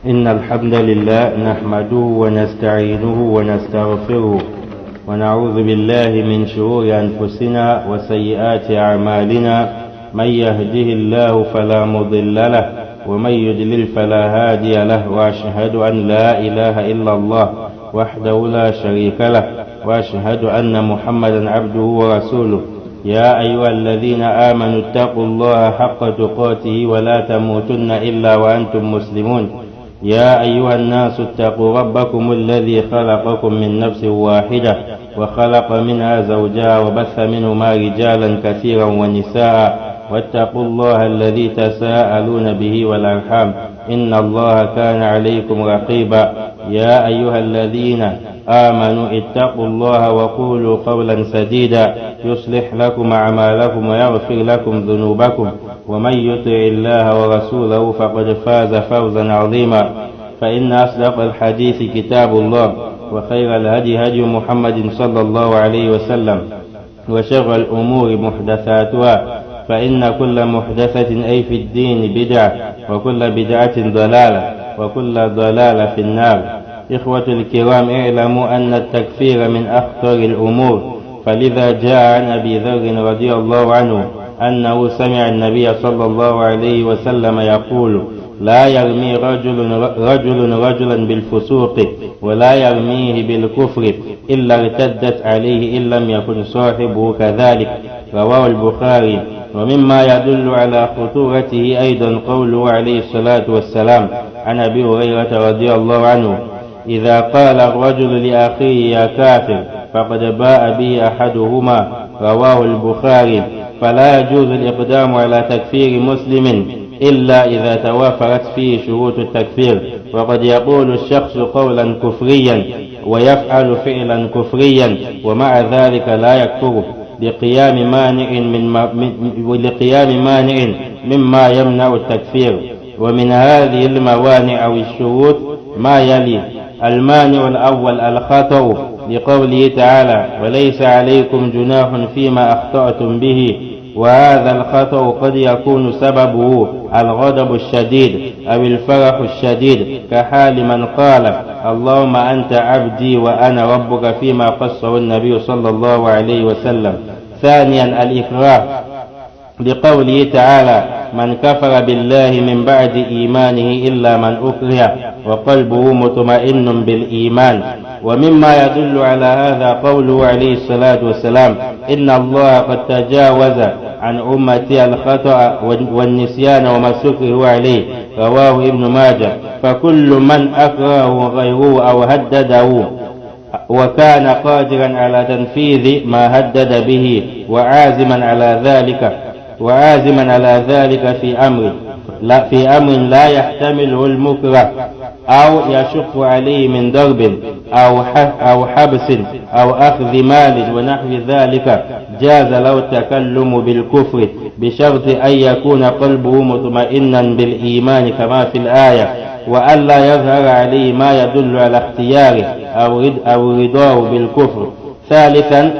إن الحمد لله نحمده ونستعينه ونستغفره ونعوذ بالله من شرور أنفسنا وسيئات أعمالنا. من يهده الله فلا مضل له ومن يضلل فلا هادي له، وأشهد أن لا إله إلا الله وحده لا شريك له، وأشهد أن محمدا عبده ورسوله. يا أيها الذين آمنوا اتقوا الله حق تقاته ولا تموتن إلا وأنتم مسلمون. يا أيها الناس اتقوا ربكم الذي خلقكم من نفس واحدة وخلق منها زوجها وبث منهما رجالا كثيرا ونساء، واتقوا الله الذي تساءلون به والأرحام، إن الله كان عليكم رقيبا. يا أيها الذين آمنوا اتقوا الله وقولوا قولا سديدا يصلح لكم أعمالكم ويغفر لكم ذنوبكم، ومن يطع الله ورسوله فقد فاز فوزا عظيما. فإن أصدق الحديث كتاب الله، وخير الهدي هدي محمد صلى الله عليه وسلم، وشر الأمور محدثاتها، فإن كل محدثة أي في الدين بدعة، وكل بدعة ضلالة، وكل ضلالة في النار. إخوة الكرام، اعلموا أن التكفير من أخطر الأمور، فلذا جاء عن أبي ذر رضي الله عنه أنه سمع النبي صلى الله عليه وسلم يقول: لا يرمي رجل رجلا بالفسوق ولا يرميه بالكفر إلا ارتدت عليه إن لم يكن صاحبه كذلك. رواه البخاري. ومما يدل على خطورته أيضا قوله عليه الصلاة والسلام عن أبي هريرة رضي الله عنه: إذا قال الرجل لأخيه يا كافر فقد باء به أحدهما. رواه البخاري. فلا يجوز الإقدام على تكفير مسلم إلا إذا توافرت فيه شروط التكفير. وقد يقول الشخص قولا كفريا ويفعل فعلا كفريا ومع ذلك لا يكفر لقيام مانع مما يمنع التكفير. ومن هذه الموانع أو الشروط ما يلي: المانع الأول الخطأ، لقوله تعالى: وليس عليكم جناح فيما أخطأتم به. وهذا الخطأ قد يكون سببه الغضب الشديد أو الفرح الشديد، كحال من قال: اللهم أنت عبدي وأنا ربك، فيما قصه النبي صلى الله عليه وسلم. ثانيا الإكراه، لقوله تعالى: من كفر بالله من بعد إيمانه إلا من أكره وقلبه مطمئن بالإيمان. ومما يدل على هذا قوله عليه الصلاة والسلام: إن الله قد تجاوز عن أمتي الخطأ والنسيان وما سكروا عليه. رواه ابن ماجه. فكل من أكرهه غيره أو هدده وكان قادرا على تنفيذ ما هدد به وعازما على ذلك في أمر لا يحتمله المكره أو يشق عليه من ضرب أو حبس أو أخذ مال ونحو ذلك، جاز له التكلم بالكفر بشرط أن يكون قلبه مطمئنا بالإيمان كما في الآية، وألا يظهر عليه ما يدل على اختياره أو رضاه بالكفر. ثالثا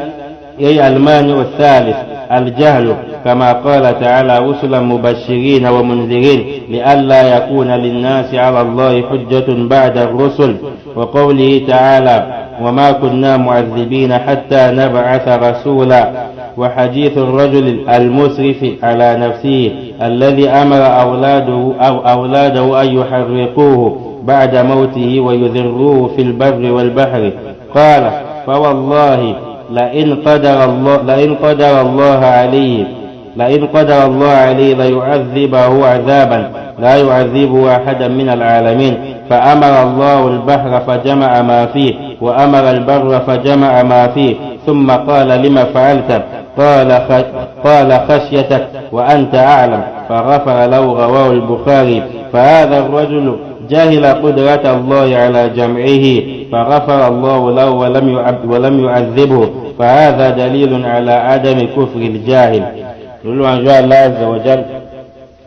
أي المانع الثالث الجهل، كما قال تعالى: رسلا مبشرين ومنذرين لئلا يكون للناس على الله حجة بعد الرسل. وقوله تعالى: وما كنا معذبين حتى نبعث رسولا. وحديث الرجل المسرف على نفسه الذي أمر أولاده أن يحرقوه بعد موته ويذروه في البر والبحر، قال: فوالله لئن قدر الله عليه ليعذبه عذابا لا يعذبه أحدا من العالمين. فأمر الله البحر فجمع ما فيه، وأمر البر فجمع ما فيه، ثم قال: لما فعلت؟ قال: خشيتك وأنت أعلم، فغفر له. رواه البخاري. فهذا الرجل جهل قدرة الله على جمعه فغفر الله له ولم يعذبه، فهذا دليل على عدم كفر الجاهل. لولو أنجو الله عز وجل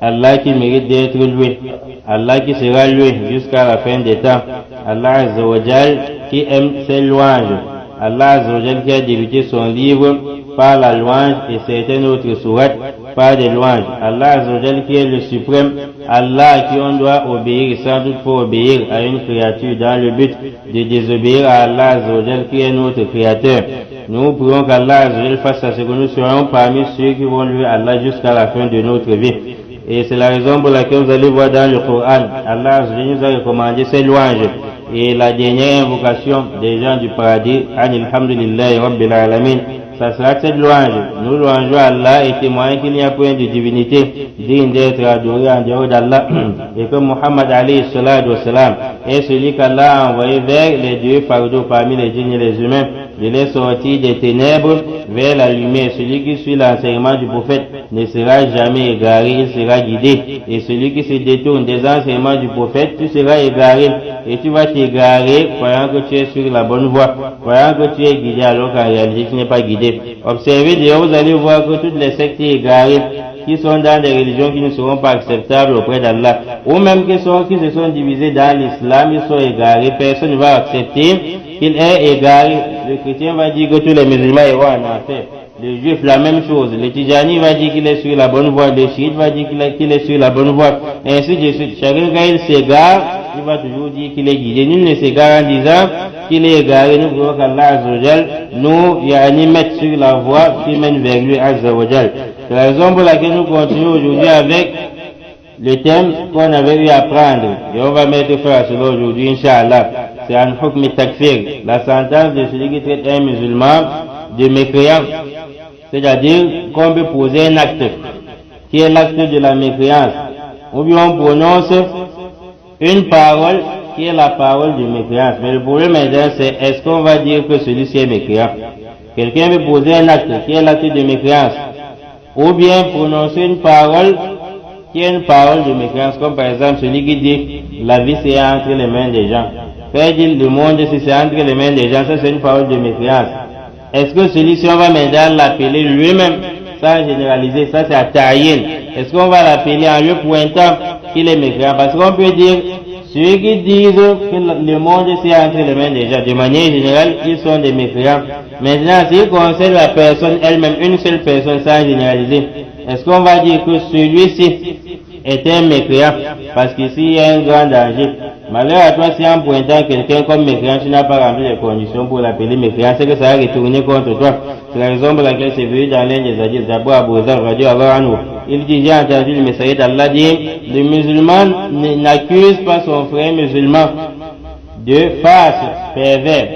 Allah qui mérite d'être loué, Allah qui sera loué jusqu'à la fin des temps, Allah Azza wa Jal qui aime ses louanges, Allah Azza wa Jal qui a débuté son livre par la louange et certaines autres sourates par des louanges. Allah Azzawajal qui est le suprême, Allah qui on doit obéir sans toutefois obéir à une créature dans le but de désobéir à Allah Azzawajal qui est notre créateur. Nous prions qu'Allah Azzawajal fasse à ce que nous soyons parmi ceux qui vont louer Allah jusqu'à la fin de notre vie. Et c'est la raison pour laquelle vous allez voir dans le Coran, Allah Azzawajal nous a recommandé ces louanges. Et la dernière invocation des gens du paradis, Alhamdulillahi Rabbil Alamin, ça sera cette louange. Nous louangeons Allah et témoignons qu'il n'y a point de divinité digne d'être adorée en dehors d'Allah et que Muhammad alayhi salatu wassalam est celui qu'Allah a envoyé vers les deux fardeaux parmi les djinns et les humains, de les sortir des ténèbres vers la lumière. Celui qui suit l'enseignement du prophète ne sera jamais égaré, il sera guidé. Et celui qui se détourne des enseignements du prophète, tu seras égaré et tu vas t'égarer croyant que tu es sur la bonne voie, croyant que tu es guidé alors qu'en réalité tu n'es pas guidé. Observez d'ailleurs, vous allez voir que toutes les sectes égarées qui sont dans des religions qui ne seront pas acceptables auprès d'Allah, ou même qui se sont divisées dans l'islam, ils sont égarés, personne ne va accepter qu'il est égaré. Le chrétien va dire que tous les musulmans iront en enfer. Le juif, la même chose. Le Tijani va dire qu'il est sur la bonne voie. Le chiite va dire qu'il est sur la bonne voie. Et ainsi de suite. Chacun, quand il s'égare, il va toujours dire qu'il est guidé. Nul ne s'égare en disant qu'il est égaré. Nous voulons qu'Allah Azzawajal nous mette sur la voie qui mène vers lui Azzawajal. C'est la raison pour laquelle nous continuons aujourd'hui avec le thème qu'on avait eu à prendre. Et on va mettre fin à cela aujourd'hui, Inch'Allah. C'est un hukm takfir, la sentence de celui qui traite un musulman de mécréant. C'est-à-dire qu'on peut poser un acte qui est l'acte de la mécréance. Ou bien on prononce une parole qui est la parole de mécréance. Mais le problème maintenant c'est est-ce qu'on va dire que celui-ci est mécréant? Quelqu'un peut poser un acte qui est l'acte de mécréance. Ou bien prononcer une parole qui est une parole de mécréance, comme par exemple celui qui dit la vie c'est entre les mains des gens. Quand il dit le monde si c'est entre les mains des gens, ça c'est une parole de mécréance. Est-ce que celui-ci on va maintenant l'appeler lui-même, sans généraliser, ça c'est à ta'yin. Est-ce qu'on va l'appeler en lui pointant qu'il est mécréant? Parce qu'on peut dire ceux qui disent que le monde c'est entre les mains des gens, de manière générale, ils sont des mécréants. Maintenant, s'il concerne la personne elle-même, une seule personne sans généraliser, est-ce qu'on va dire que celui-ci est un mécréant? Parce qu'ici il y a un grand danger. Malheur à toi si en pointant quelqu'un comme mécréant, tu n'as pas rempli les conditions pour l'appeler mécréant, c'est que ça va retourner contre toi. C'est la raison pour laquelle c'est venu dans l'un des hadiths d'Abu Abu Zar radiallahu anhu. Il dit, j'ai entendu le messager d'Allah dire, le musulman n'accuse pas son frère musulman de farce pervers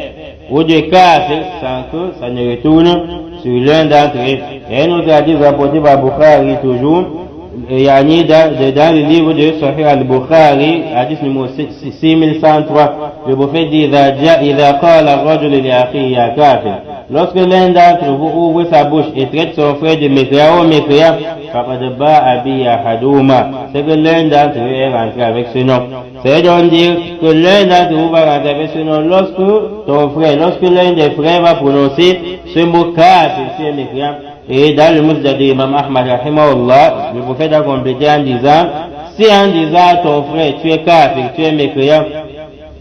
ou de kafir sans que ça ne retourne sur l'un d'entre eux. Et un autre hadith rapporté par Bukhari toujours, يعني dans le livre de Sahih al-Bukhari, hadith numéro 6103, le prophète dit إذا قال الرجل لأخيه يا كافر. Lorsque l'un d'entre vous ouvre sa bouche et traite son frère de mécréant ou mécréant, فقد باء به أحدهما, c'est que l'un d'entre eux est rentré avec ce nom. C'est donc dire que l'un d'entre vous va rentrer avec ce nom lorsque l'un des frères va prononcer ce mot kafir, c'est mécréant. Et dans le Musnad de Imam Ahmad rahimahullah, le prophète a complété en disant, si en disant à ton frère tu es kafir, tu es mécréant,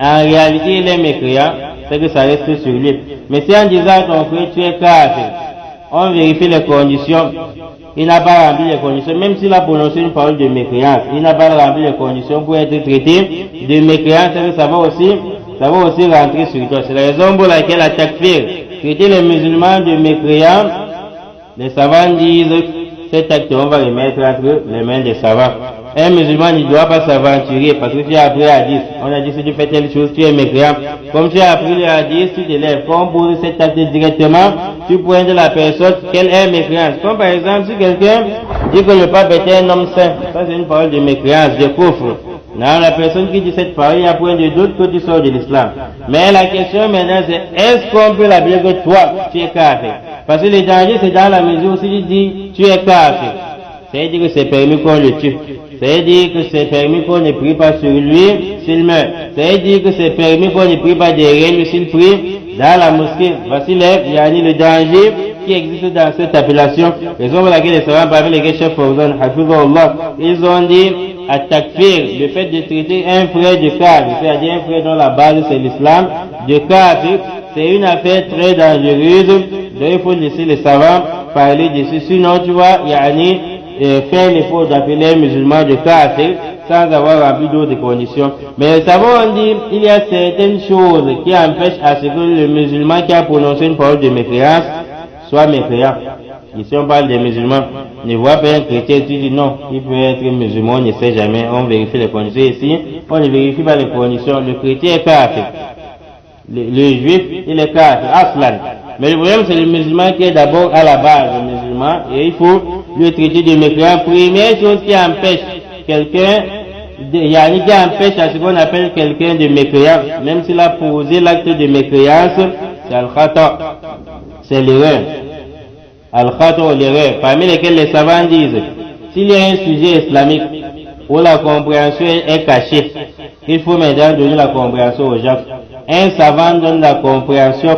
en réalité il est mécréant, c'est que ça reste sur lui. Mais si en disant à ton frère tu es kafir, on vérifie les conditions, il n'a pas rempli les conditions, même s'il a prononcé une parole de mécréance, il n'a pas rempli les conditions pour être traité de mécréant, c'est que ça va aussi rentrer sur toi. C'est la raison pour laquelle à takfir, traiter les musulmans de mécréants, les savants disent cet acte on va le mettre entre les mains des savants. Un musulman ne doit pas s'aventurer parce que tu as appris le hadith. On a dit si tu fais telle chose, tu es mécréant. Comme tu as appris le hadith, tu te lèves. Quand on pose cet acte directement, tu pointes la personne qu'elle est mécréante. Comme par exemple, si quelqu'un dit que le pape était un homme saint, ça c'est une parole de mécréance, de coufre. Non, la personne qui dit cette parole, il n'y a point de doute que tu sors de l'islam. Mais la question maintenant c'est, est-ce qu'on peut l'appeler que toi, tu es kafir? Parce que le danger c'est dans la mesure où si tu dis, tu es kafir, ça veut dire que c'est permis qu'on le tue. Ça veut dire que c'est permis qu'on ne prie pas sur lui s'il meurt. Ça veut dire que c'est permis qu'on ne prie pas derrière lui s'il prie dans la mosquée. Voici le danger qui existe dans cette appellation. Raison pour laquelle les savants parmi lesquels Cheikh Fawzan, Hafizahullah, ils ont dit à takfir, le fait de traiter un frère de kafir, c'est-à-dire un frère dont la base c'est l'islam, de kafir, c'est une affaire très dangereuse Donc il faut laisser les savants parler dessus. Sinon, tu vois, faire l'effort d'appeler un musulman de kafir sans avoir rempli d'autres conditions. Mais les savants ont dit, il y a certaines choses qui empêchent à ce que le musulman qui a prononcé une parole de mécréance soit mécréant. Ici on parle des musulmans. Ne vois pas un chrétien, tu dis non, il peut être musulman, on ne sait jamais, on vérifie les conditions. Ici, on ne vérifie pas les conditions. Le chrétien est kafir. Le juif, il est kafir, aslan. Mais le problème, c'est le musulman qui est d'abord à la base, le musulman, et il faut le traiter de mécréant. Première chose qui empêche quelqu'un, qui empêche à ce qu'on appelle quelqu'un de mécréant, même s'il a posé l'acte de mécréance, c'est al-khata, c'est l'erreur. Al-khata ou l'erreur, parmi lesquels les savants disent, s'il y a un sujet islamique où la compréhension est cachée, il faut maintenant donner la compréhension aux gens. Un savant donne la compréhension.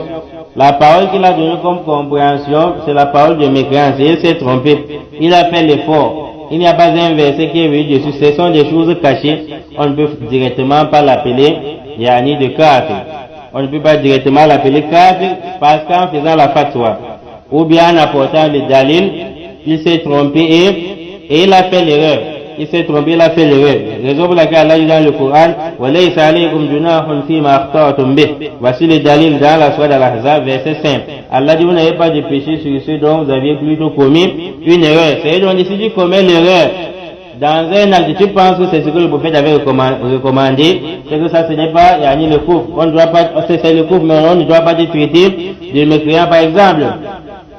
La parole qu'il a donnée comme compréhension, c'est la parole de mécréance. Il s'est trompé. Il a fait l'effort. Il n'y a pas un verset qui est venu dessus. Ce sont des choses cachées. On ne peut directement pas l'appeler yani de kafir. On ne peut pas directement l'appeler kafir parce qu'en faisant la fatwa, ou bien en apportant le dalil, il s'est trompé et il a fait l'erreur. Il s'est trompé, il a fait l'erreur. Raison pour laquelle Allah dit dans le Coran, وَلَيْسَ عَلَيْكُمْ جُنَاحٌ فِي مَا أَخْطَأْتُمْ بِهِ. Voici le dalil dans la sourate Al-Ahzab, verset 5. Allah dit, vous n'avez pas de péché sur ceux dont vous aviez plutôt commis une erreur. C'est donc si tu commets l'erreur dans un acte, tu penses que c'est ce que le prophète avait recommandé, c'est que ça ce n'est pas le couvre. On ne doit pas, c'est le couvre, mais on ne doit pas te traiter de mécréant. Par exemple,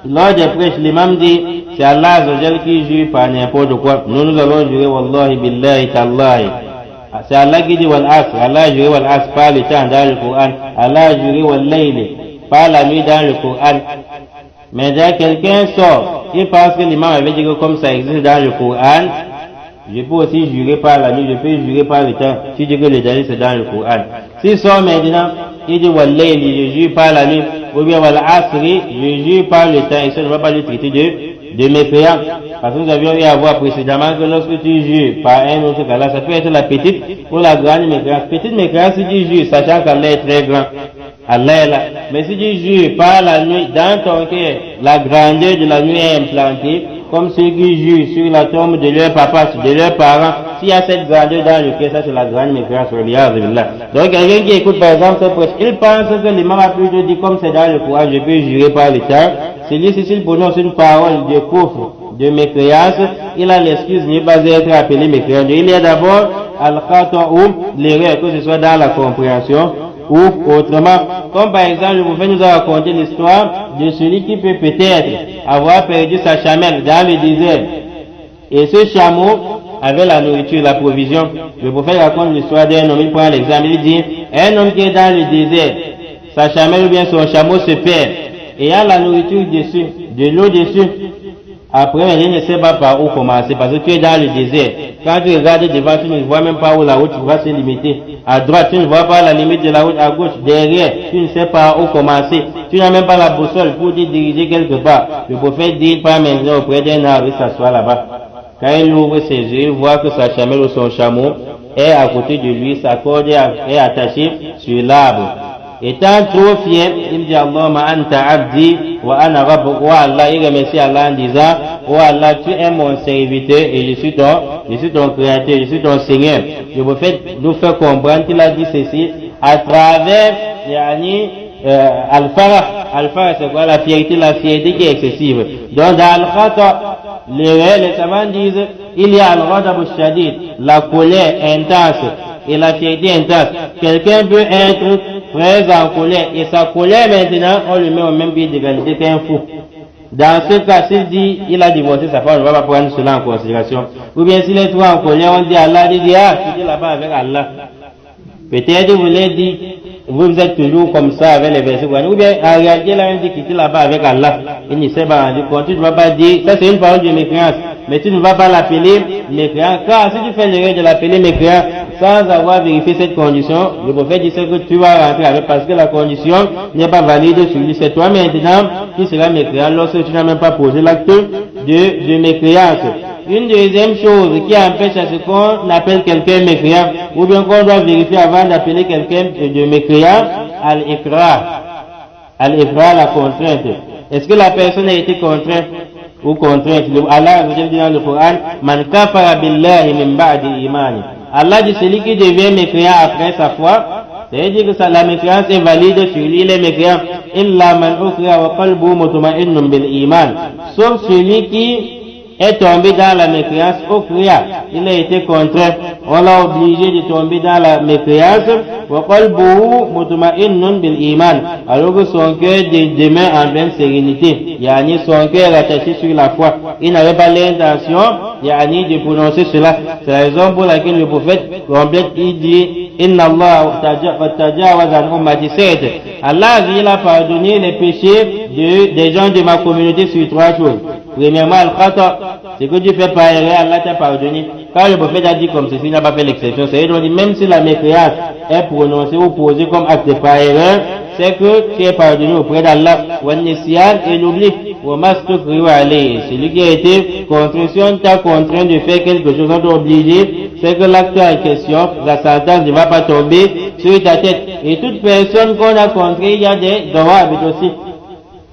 lors des prêches, l'imam dit, c'est Allah Azzawajal qui jure par n'importe quoi. Nous allons jurer, wallahi billahi tallahi. C'est Allah qui dit wal asr. Allah a juré wal asr par le temps dans le Coran. Allah a juré wal layli par la nuit dans le Coran. Mais dès quelqu'un sort, il pense que l'imam avait dit que comme ça existe dans le Coran, je peux aussi jurer par la nuit, je peux jurer par le temps. Si je dis que le dalil c'est dans le Coran. S'il sort maintenant, il dit wal layli, je jure par la nuit. Ou bien wal asri, je jure par le temps. Et ça ne va pas le traiter de mécréant. Parce que nous avions eu à voir précédemment que lorsque tu jures par un autre qu'Allah, ça peut être la petite ou la grande mécréance. Petite mécréance, si tu jures, sachant qu'Allah est très grand, Allah est là. Mais si tu jures par la nuit, dans ton cœur, la grandeur de la nuit est implantée, comme ceux qui jurent sur la tombe de leur papa, de leurs parents, s'il y a cette grandeur dans le cœur, ça c'est la grande mécréance. Donc quelqu'un qui écoute par exemple cette prêche, il pense que l'imam a plutôt dit comme c'est dans le Coran, je peux jurer par le temps. C'est lui, s'il prononce une parole de kufr, de mécréance, il a l'excuse de ne pas être appelé mécréant. Il y a d'abord al-khata ou l'erreur, que ce soit dans la compréhension ou autrement. Comme par exemple, le prophète nous a raconté l'histoire de celui qui peut peut-être avoir perdu sa chamelle dans le désert. Et ce chameau avait la nourriture, la provision. Le prophète raconte l'histoire d'un homme, il prend l'exemple, il dit, un homme qui est dans le désert, sa chamelle ou bien son chameau se perd. Et il y a la nourriture dessus, de l'eau dessus. Après, il ne sait pas par où commencer, parce que tu es dans le désert. Quand tu regardes devant, tu ne vois même pas où la route va se limiter. À droite, tu ne vois pas la limite de la route. À gauche, derrière, tu ne sais pas où commencer. Tu n'as même pas la boussole pour te diriger quelque part. Le prophète dit, pas maintenant auprès d'un arbre, il s'assoit là-bas. Quand il ouvre ses yeux, il voit que sa chamelle ou son chameau est à côté de lui, sa corde est attachée sur l'arbre. Étant trop fier, il dit Allahumma anta abdi wa ana rabbuk. Oh Allah, il remercie Allah en disant, oh Allah, tu es mon serviteur et je suis ton créateur, je suis ton Seigneur. Je vous fais nous faire comprendre qu'il a dit ceci à travers al-farah. Al-farah, c'est quoi? La fierté qui est excessive. Donc dans al-khata, les savants disent, il y a al-ghadab al-shadid, la colère intense et la fierté intense. Quelqu'un peut être très en colère, et sa colère maintenant, on le met au même pied d'égalité qu'un fou. Dans ce cas, s'il dit, il a divorcé sa femme, on ne va pas prendre cela en considération. Ou bien s'il est trop en colère, on dit Allah, il dit, ah, tu dis là-bas avec Allah. Peut-être vous l'avez dit, vous êtes toujours comme ça avec les versets. Ou bien, en réalité, là, on dit qu'il est là-bas avec Allah. Il ne s'est pas rendu compte. Tu ne vas pas dire, ça c'est une parole de mécréance. Mais tu ne vas pas l'appeler mécréant. Car si tu fais l'erreur de l'appeler mécréant, sans avoir vérifié cette condition, le prophète dit que tu vas rentrer avec, parce que la condition n'est pas valide sur lui. C'est toi maintenant qui seras mécréant lorsque tu n'as même pas posé l'acte de mécréance. Une deuxième chose qui empêche à ce qu'on appelle quelqu'un mécréant, ou bien qu'on doit vérifier avant d'appeler quelqu'un de mécréant, al-ikra, la contrainte. Est-ce que la personne a été contrainte ou contrainte? Allah dit dans le Coran, Man kafara billahi min ba'di imani. Allah dit celui qui devient mécréant après sa foi, c'est-à-dire que la mécréance est valide sur lui, les mécréants. Illa man ukriha wa qalbuhu mutma'innun bil iman. Sauf celui qui est tombé dans la mécréance, ukriha, il a été contraint, on l'a obligé de tomber dans la mécréance, wa qalbuhu mutma'innun bil iman, alors que son cœur demeure en pleine sérénité, yani son cœur est attaché sur la foi. Il n'avait pas l'intention, yani de prononcer cela. C'est la raison pour laquelle le prophète complète, il dit, Inna Allah tajawaz an ummati sayyid. Allah il a pardonné les péchés des gens de ma communauté sur trois choses. Premièrement, al-khata, c'est que tu fais par erreur, Allah t'a pardonné. Quand le prophète a dit comme ceci, il n'a pas fait l'exception. C'est-à-dire, même si la mécréance est prononcée ou posée comme acte par erreur, c'est que tu es pardonné auprès d'Allah. Et l'oubli. Celui qui a été contraint, t'a contraint de faire quelque chose, on t'a obligé, c'est que l'acte en question, la sentence ne va pas tomber sur ta tête. Et toute personne qu'on a contraint, il y a des droits aussi.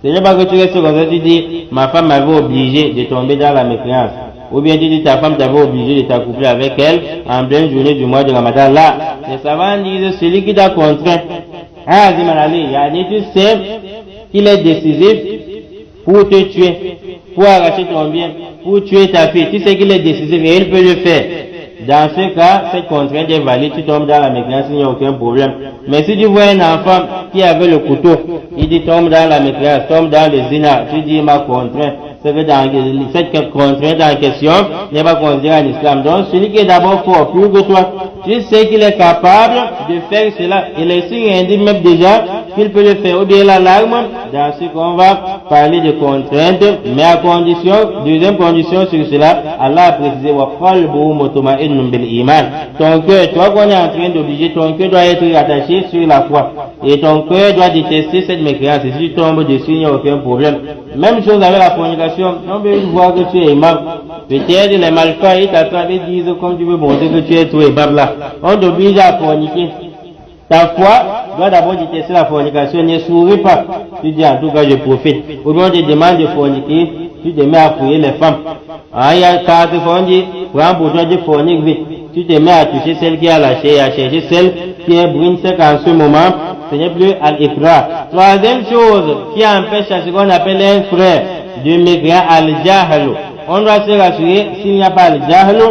C'est pas que tu restes comme ça, tu dis, ma femme m'avait obligé de tomber dans la mécréance. Ou bien tu dis, ta femme t'avait obligé de t'accoupler avec elle en pleine journée du mois de Ramadan. Là, les savants disent, celui qui t'a contraint, tu sais qu'il est décisif pour te tuer, pour arracher ton bien, pour tuer ta fille. Tu sais qu'il est décisif et il peut le faire. Dans ce cas, cette contrainte est valide, tu tombes dans la mécréance, il n'y a aucun problème. Mais si tu vois un enfant qui avait le couteau, il dit tombe dans la mécréance, tombe dans le zina, tu dis ma contrainte. C'est que dans cette contrainte en question n'est pas considérée en islam. Donc celui qui est d'abord fort, plus que toi, tu sais qu'il est capable de faire cela. Et les signes indiquent même déjà qu'il peut le faire. Ou bien la larme, dans ce qu'on va parler de contrainte, mais à condition, deuxième condition sur cela, Allah a précisé wa qalbuhu mutma'innun bil iman. Ton cœur, toi qu'on est en train d'obliger, ton cœur doit être attaché sur la foi. Et ton cœur doit détester cette mécréance. Et si tu tombes dessus, il n'y a aucun problème. Même chose avec la fornication. On peut voir que tu es imam. Peut-être les malfaits, ils t'attrapent et disent comme tu veux montrer que tu es tout imam là. On t'oblige à forniquer. Ta foi doit d'abord détester la fornication. Ne souris pas. Tu dis en tout cas je profite. Ou bien on te demande de forniquer, tu te mets à fouiller les femmes. Il y a 4 fois on dit, prends pour toi de forniquer vite. Tu te mets à toucher celle qui a lâché, à chercher celle qui est brune, c'est qu'en ce moment, ce n'est plus al-ikra. Troisième chose qui empêche à ce qu'on appelle un frère de mécréant al-jahlu. On doit se rassurer s'il n'y a pas al-jahlu,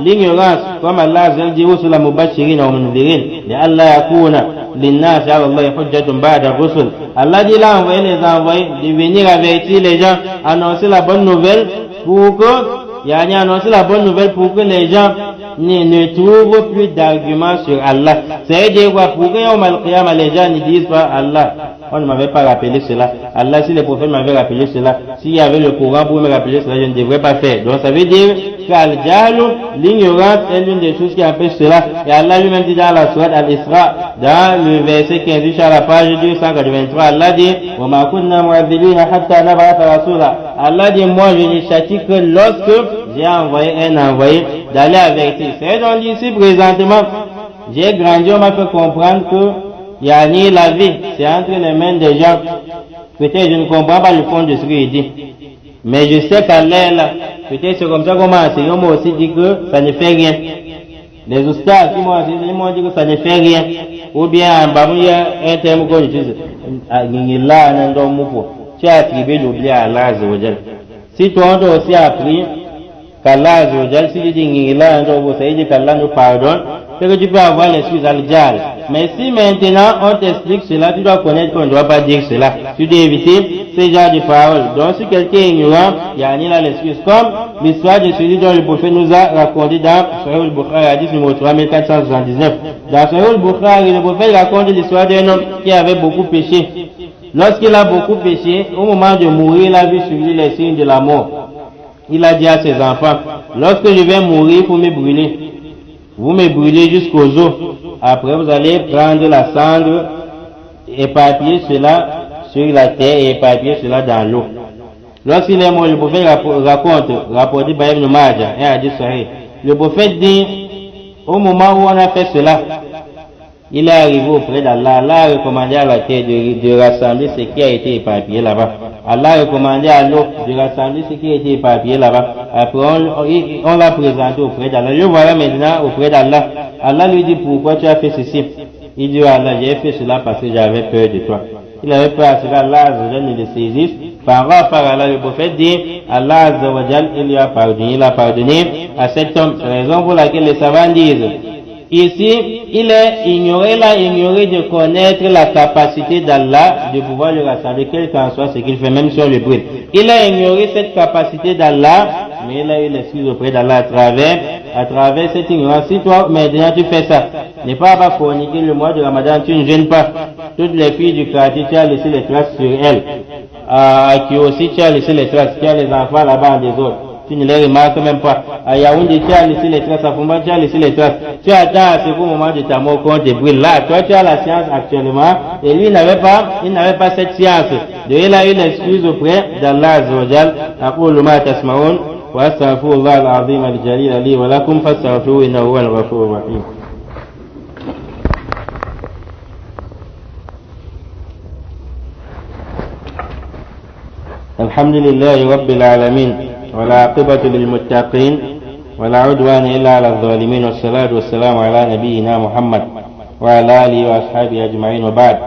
l'ignorance, comme Allah dit sur la mubashirin wa mundirin, de Allah yakuna linnas ala Allah hujjatun ba'da rusul. Allah dit là envoyer les envoyés de venir avertir les gens, annoncer la bonne nouvelle pour que annoncer la bonne nouvelle pour que les gens ne trouvent plus d'arguments sur Allah. C'est-à-dire quoi? Pour que les gens ne disent pas Allah. On ne m'avait pas rappelé cela. Allah, si les prophètes m'avaient rappelé cela, s'il y avait le Coran pour me rappeler cela, je ne devrais pas faire. Donc ça veut dire qu'al-jahl, l'ignorance est l'une des choses qui empêche cela. Et Allah lui-même dit dans la sourate Al-Isra, dans le verset 15 à la page 283, Allah dit, وَمَا كُنَّا مُعَذِّبِينَ حَتَّى نَبْعَثَ رَسُولًا. Allah dit, moi je ne châtie que lorsque j'ai envoyé un envoyé d'aller avertir. C'est donc ici présentement, j'ai grandi, on m'a fait comprendre que la vie, c'est entre les mains des gens. Peut-être je ne comprends pas le fond de ce qu'il dit. Mais je sais qu'Allah est là. Peut-être c'est comme ça qu'on m'a enseigné. On m'a aussi dit que ça ne fait rien. Les oustas qui m'ont enseigné m'ont dit que ça ne fait rien. Ou bien en bas, il y a un terme qu'on utilise. Tu as attribué l'oubli à Allah Azzawajal. Si toi on t'a aussi appris qu'Allah Azzawajal, si tu dis ça veut dire qu'Allah nous pardonne, c'est que tu peux avoir l'excuse al-jal. Mais si maintenant on t'explique cela, tu dois connaître qu'on ne doit pas dire cela. Tu dois éviter ces genres de paroles. Donc si quelqu'un est ignorant, il y a ni là l'excuse. Comme l'histoire de celui dont le prophète nous a raconté dans Sahih al-Bukhari, hadith numéro 3479. Dans Sahih al-Bukhari, le prophète raconte l'histoire d'un homme qui avait beaucoup péché. Lorsqu'il a beaucoup péché, au moment de mourir, il a vu sur lui les signes de la mort. Il a dit à ses enfants, lorsque je vais mourir, il faut me brûler. Vous me brûlez jusqu'aux os. Après, vous allez prendre la cendre, éparpiller cela sur la terre et éparpiller cela dans l'eau. Lorsqu'il est mort, le prophète rapporté par Ibn Majah, un hadith sahih. Le prophète dit, au moment où on a fait cela, il est arrivé auprès d'Allah. Allah a recommandé à la terre de rassembler ce qui a été éparpillé là-bas. Allah a recommandé à l'autre de rassembler ce qui était éparpillé là-bas. Après, on l'a présenté auprès d'Allah. Le voilà maintenant auprès d'Allah. Allah lui dit, pourquoi tu as fait ceci? Il dit, Allah, j'ai fait cela parce que j'avais peur de toi. Il avait peur à cela, Allah Azzawajal ne le saisisse. Par rapport à Allah, le prophète dit, Allah Azzawajal, il lui a pardonné. Il a pardonné à cet homme. C'est la raison pour laquelle les savants disent, ici, il a ignoré de connaître la capacité d'Allah de pouvoir le rassembler, quel qu'en soit ce qu'il fait, même sur le brûle. Il a ignoré cette capacité d'Allah, mais il a eu l'excuse auprès d'Allah à travers cette ignorance. Si toi, maintenant, tu fais ça, n'est pas à forniquer le mois de Ramadan, tu ne gênes pas. Toutes les filles du quartier, tu as laissé les traces sur elles. Qui aussi, tu as laissé les traces, tu as les enfants là-bas des autres. Tu ne les remarques même pas. À Yaoundé, tu as laissé les traces. À Fumba, tu as laissé les traces. Tu attends à ce moment de ta mort qu'on te brûle. Là, toi, tu as la science actuellement. Et lui, il n'avait pas cette science. Donc, il a eu l'excuse auprès d'Allah Azzawajal. أقول ما تسمعون وأستغفر الله العظيم الجليل لي ولكم فاستغفروه إنه هو الغفور الرحيم. الحمد لله رب العالمين ولا عقبة للمتقين ولا عدوان إلا على الظالمين والصلاة والسلام على نبينا محمد وعلى آله وأصحابه أجمعين وبعد.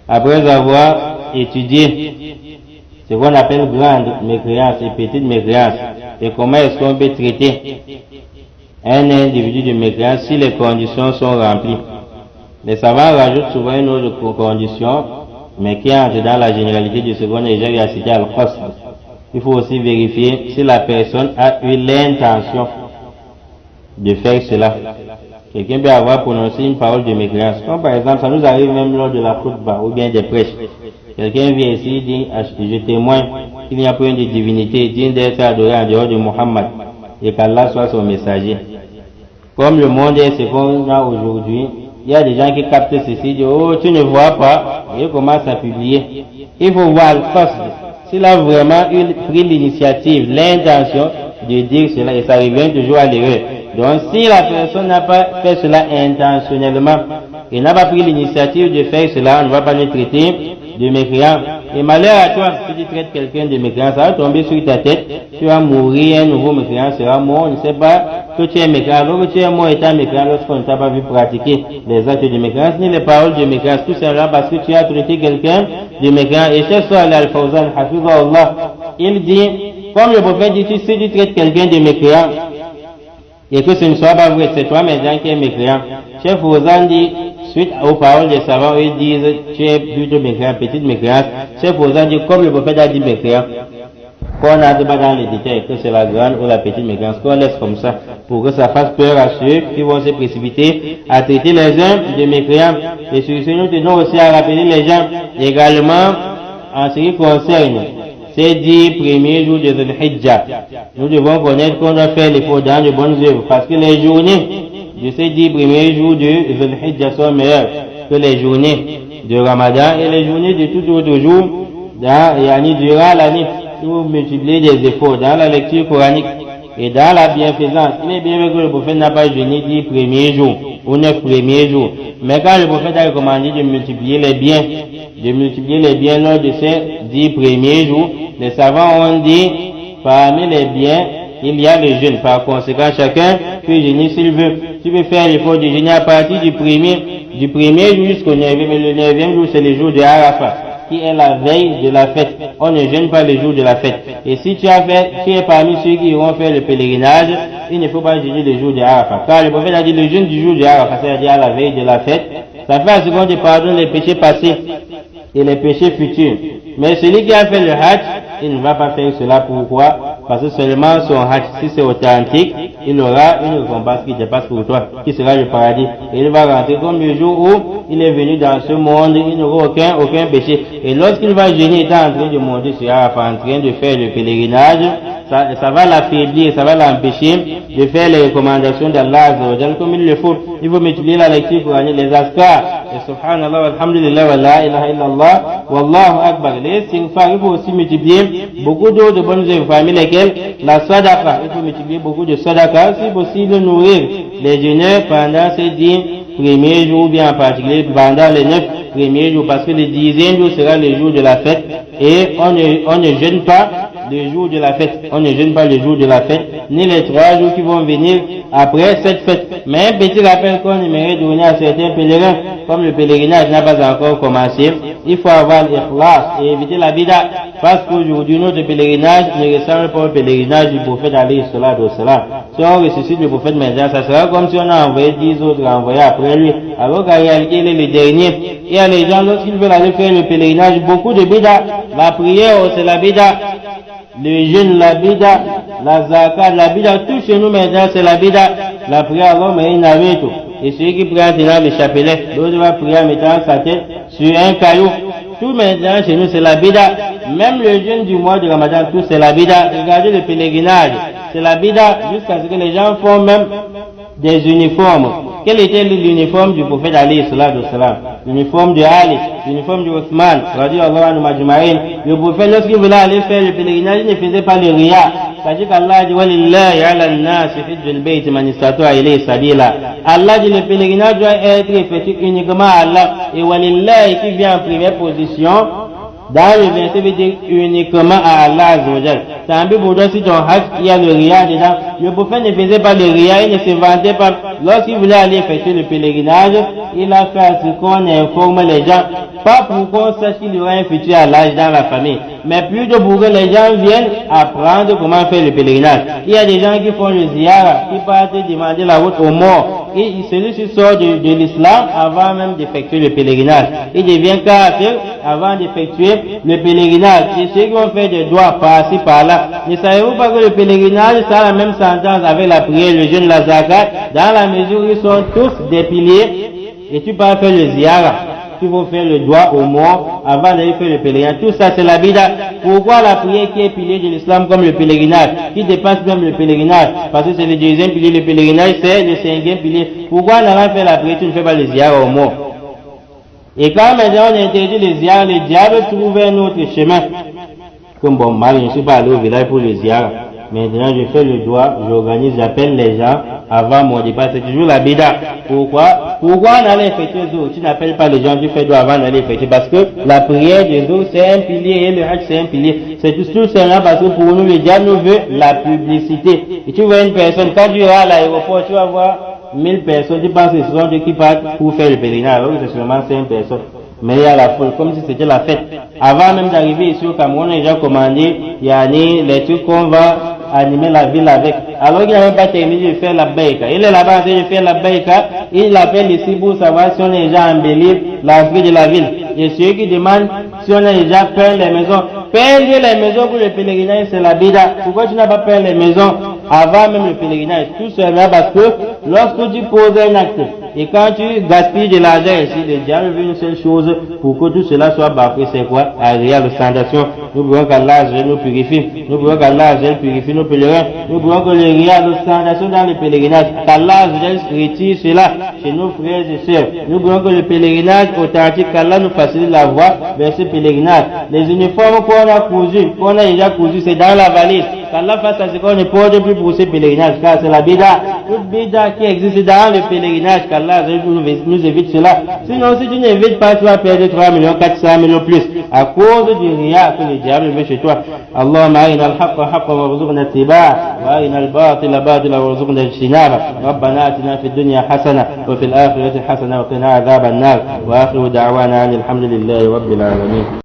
Après avoir étudié ce qu'on appelle grande mécréance et petite mécréance et comment est-ce qu'on peut traiter un individu de mécréance si les conditions sont remplies, les savants rajoutent souvent une autre condition mais qui entre dans la généralité de ce qu'on a déjà cité à l'Qasd. Il faut aussi vérifier si la personne a eu l'intention de faire cela. Quelqu'un peut avoir prononcé une parole de mécréance. Comme par exemple, ça nous arrive même lors de la khutbah ou bien des prêches. Quelqu'un vient ici et dit, je témoigne qu'il n'y a point de divinité digne d'être adoré en dehors de Muhammad et qu'Allah soit son messager. Comme le monde est ce qu'on a aujourd'hui, il y a des gens qui captent ceci, disent, oh, tu ne vois pas, et ils commencent à publier. Il faut voir le Qasd. S'il a vraiment pris l'initiative, l'intention de dire cela, et ça revient toujours à l'erreur. Donc si la personne n'a pas fait cela intentionnellement, et n'a pas pris l'initiative de faire cela, on ne va pas le traiter de mécréant. Et malheur à toi, si tu traites quelqu'un de mécréant, ça va tomber sur ta tête, tu vas mourir, un nouveau mécréant sera mort, on ne sait pas que tu es mécréant, alors que tu es mort étant mécréant lorsqu'on ne t'a pas vu pratiquer les actes de mécréance, ni les paroles de mécréance, tout simplement parce que tu as traité quelqu'un de mécréant. Et Cheikh Salih Al-Fawzan, Hafizahullah, il dit, comme le prophète dit, si tu traites quelqu'un de mécréant, et que ce ne soit pas vrai, c'est toi maintenant qui es mécréant. Cheikh Fawzan dit, suite aux paroles des savants, ils disent, tu es plutôt mécréant, petite mécréance. Cheikh Fawzan dit, comme le prophète a dit mécréant, qu'on n'a pas dans les détails, que c'est la grande ou la petite mécréance, qu'on laisse comme ça, pour que ça fasse peur à ceux qui vont se précipiter à traiter les uns de mécréants. Et sur ce, nous tenons aussi à rappeler les gens, également, en ce qui concerne ces 10 premiers jours de Dhul-Hijjah. Nous devons connaître qu'on doit faire l'effort dans de bonnes œuvres, parce que les journées de ces 10 premiers jours de Dhul-Hijjah sont meilleures que les journées de Ramadan et les journées de tout autre jour durant l'année. Pour multiplier des efforts dans la lecture coranique et dans la bienfaisance. Il est bien vrai que le prophète n'a pas jeûné 10 premiers jours ou 9 premiers jours. Mais quand le prophète a recommandé de multiplier les biens lors de ces 10 premiers jours, les savants ont dit, parmi les biens, il y a le jeûne. Par conséquent, chacun peut jeûner s'il veut. Tu peux faire l'effort de jeûner à partir du premier jour jusqu'au 9e, mais le 9e jour, c'est le jour de Arafat, qui est la veille de la fête. On ne jeûne pas le jour de la fête. Et si tu es parmi ceux qui iront faire le pèlerinage, il ne faut pas jeûner le jour de Arafat. Car le prophète a dit le jeûne du jour de Arafat, c'est-à-dire à la veille de la fête, ça fait à ce qu'on te pardonne les péchés passés et les péchés futurs. Mais celui qui a fait le Hajj, il ne va pas faire cela. Pourquoi? Parce que seulement son Hajj, si c'est authentique, il aura une récompense qui dépasse pour toi, qui sera le paradis. Et il va rentrer comme le jour où il est venu dans ce monde, il n'aura aucun péché. Et lorsqu'il va jeûner, étant en train de monter sur Arafat, en train de faire le pèlerinage, ça va l'affaiblir, ça va l'empêcher de faire les recommandations d'Allah comme il le faut. Il faut multiplier la lecture coranique, les askars, et subhanallah, alhamdulillah, wa la ilaha illallah, wallahu akbar. Les istighfar, il faut aussi multiplier beaucoup d'autres bonnes œuvres, parmi lesquelles la sadaqa. Il faut multiplier beaucoup de sadaqa, si possible nourrir les jeûneurs pendant ces 10 premiers jours, bien en particulier pendant les 9 premier jour, parce que le 10e jour sera le jour de la fête, et on ne jeûne pas le jour de la fête. On ne jeûne pas le jour de la fête, ni les 3 jours qui vont venir après cette fête. Mais un petit rappel qu'on aimerait donner à certains pèlerins, comme le pèlerinage n'a pas encore commencé, il faut avoir l'ikhlas et éviter la bida, parce qu'aujourd'hui notre pèlerinage ne ressemble pas au pèlerinage du prophète alayhi salatu wassalam. Si on ressuscite le prophète maintenant, ça sera comme si on a envoyé 10 autres envoyés après lui, alors qu'en réalité il est le dernier. Il y a les gens, lorsqu'ils veulent aller faire le pèlerinage, beaucoup de bida. La prière, c'est la bida. Le jeûne, la bida. La zakat, la bida. Tout chez nous maintenant, c'est la bida. La prière, alors, mais il n'avait tout. Et celui qui prie en tenant le chapelet, l'autre va prier en mettant sa tête sur un caillou. Tout maintenant chez nous, c'est la bida. Même le jeûne du mois de Ramadan, tout c'est la bida. Regardez le pèlerinage. C'est la bida jusqu'à ce que les gens font même des uniformes. Quel était l'uniforme du prophète alayhi salatu wassalam? L'uniforme de Ali, l'uniforme de Othman, radiyallahu anhu majma'in. Le prophète, lorsqu'il voulait aller faire le pèlerinage, il ne faisait pas le riya. C'est-à-dire qu'Allah dit, walillahi ala an-nasi hijjul bayti man istata'a ilayhi sabila. Allah dit, le pèlerinage doit être effectué uniquement à Allah. Et walillahi qui vient en première position, dans le verset veut dire uniquement à Allah Azzawajal. C'est un peu pour toi si ton hajj, il y a le riya dedans. Le prophète ne faisait pas le riya, il ne se vantait pas. Lorsqu'il voulait aller effectuer le pèlerinage, il a fait à ce qu'on informe les gens. Pas pour qu'on sache qu'il y aura un futur à l'âge dans la famille, mais plutôt pour que les gens viennent apprendre comment faire le pèlerinage. Il y a des gens qui font le ziyara, qui partent demander la route aux morts. Et celui-ci sort de l'islam avant même d'effectuer le pèlerinage. Il devient kafir avant d'effectuer le pèlerinage. Et ceux qui vont faire des doigts par-ci par-là, ne savez-vous pas que le pèlerinage, ça a la même sentence avec la prière, le jeûne, la zakat, dans la mesure où ils sont tous des piliers, et tu peux faire le ziyara. Tu vas faire le doigt au mort avant d'aller faire le pèlerinage. Tout ça, c'est la bida. Pourquoi la prière qui est pilier de l'islam comme le pèlerinage, qui dépasse même le pèlerinage? Parce que c'est le deuxième pilier, le pèlerinage, c'est le cinquième pilier. Pourquoi en allant faire la prière, tu ne fais pas le ziyara au mort? Et quand maintenant on interdit les ziyara, le diable trouve un autre chemin. Comme bon, mal, je ne suis pas allé au village pour le ziyara. Maintenant, je fais le doigt, j'organise, j'appelle les gens avant mon départ. C'est toujours la bida. Pourquoi on allait effectuer Zour? Tu n'appelles pas les gens, tu fais doigt avant d'aller effectuer. Parce que la prière de Zour, c'est un pilier et le hajj, c'est un pilier. C'est tout simplement parce que pour nous, le diable nous veut la publicité. Et tu vois une personne, quand tu iras à l'aéroport, tu vas voir 1000 personnes, tu penses que ce sont ceux qui partent pour faire le pèlerinage. Alors c'est seulement 5 personnes. Mais il y a la foule, comme si c'était la fête. Avant même d'arriver ici au Cameroun, on a déjà commandé, il y a les trucs qu'on va animer la ville avec. Alors qu'il n'a même pas terminé de faire la baïka. Il est là-bas en train de faire la baïka, il appelle ici pour savoir si on est déjà embelli l'entrée de la ville. Et ceux qui demandent si on a déjà peint les maisons. Peindre les maisons pour le pèlerinage, c'est la bida. Pourquoi tu n'as pas peint les maisons avant même le pèlerinage? Tout cela parce que lorsque tu poses un acte, et quand tu gaspilles de l'argent ici, le diable veut une seule chose pour que tout cela soit bafoué, c'est quoi? Arrière l'ostentation. Nous voulons qu'Allah nous purifie. Nous voulons qu'Allah purifie nos pèlerins. Nous voulons que le rial, l'ostentation dans le pèlerinage, qu'Allah retire cela chez nos frères et sœurs. Nous voulons que le pèlerinage authentique, qu'Allah nous facilite la voie vers ce pèlerinage. Les uniformes qu'on a déjà cousus, c'est dans la valise. Qu'Allah fasse à ce qu'on ne porte plus pour ce pèlerinage, car c'est la bida. Toute bida qui existe dans le pèlerinage, qu'Allah nous évite cela. Sinon, si tu n'évites pas, tu vas perdre 3 400 000 plus à cause du riya que le diable veut chez toi. Allahumma arina al-haqqa haqqan warzuqna ittiba'a wa arina al-batila batila warzuqna ijtinaba. Rabbana atina fid dunya hasana wa fil akhirati hasana wa qina adhaban nar. Wa akhiru da'wana alhamdulillahi rabbil alamin.